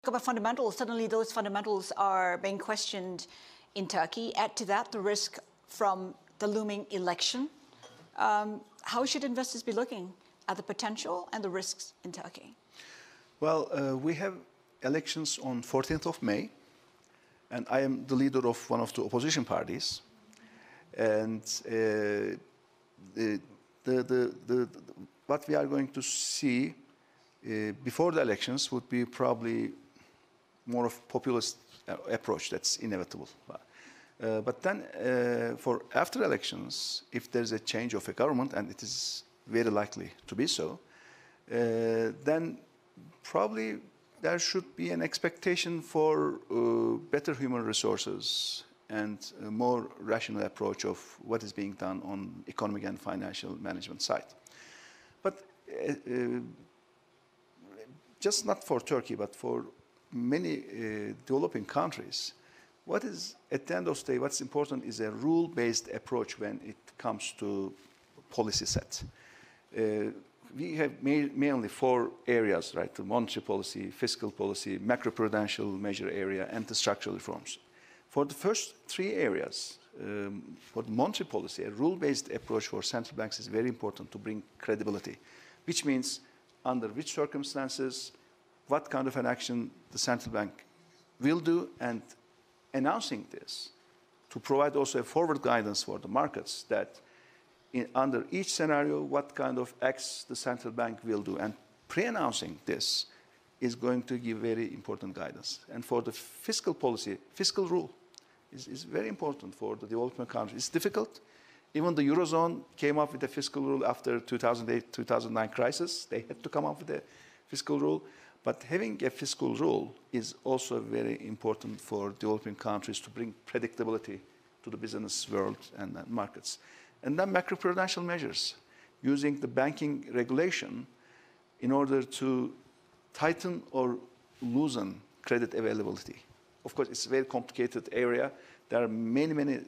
About fundamentals, suddenly those fundamentals are being questioned in Turkey. Add to that the risk from the looming election. How should investors be looking at the potential and the risks in Turkey? Well, we have elections on 14th of May, and I am the leader of one of the opposition parties. And what we are going to see before the elections would be probably more of populist approach. That's inevitable. But then for after elections, if there's a change of a government, and it is very likely to be so, then probably there should be an expectation for better human resources and a more rational approach of what is being done on economic and financial management side. But just not for Turkey, but for many developing countries, what is, at the end of the day, what's important is a rule-based approach when it comes to policy set. We have mainly 4 areas, right? The monetary policy, fiscal policy, macroprudential measure area, and the structural reforms. For the first 3 areas, for the monetary policy, a rule-based approach for central banks is very important to bring credibility, which means under which circumstances, what kind of an action the central bank will do, and announcing this to provide also a forward guidance for the markets that under each scenario, what kind of acts the central bank will do. And pre-announcing this is going to give very important guidance. And for the fiscal policy, fiscal rule is very important for the developing countries. It's difficult. Even the Eurozone came up with a fiscal rule after 2008-2009 crisis. They had to come up with a fiscal rule. But having a fiscal rule is also very important for developing countries to bring predictability to the business world and markets. And then macroprudential measures, using the banking regulation in order to tighten or loosen credit availability. Of course, it's a very complicated area. There are many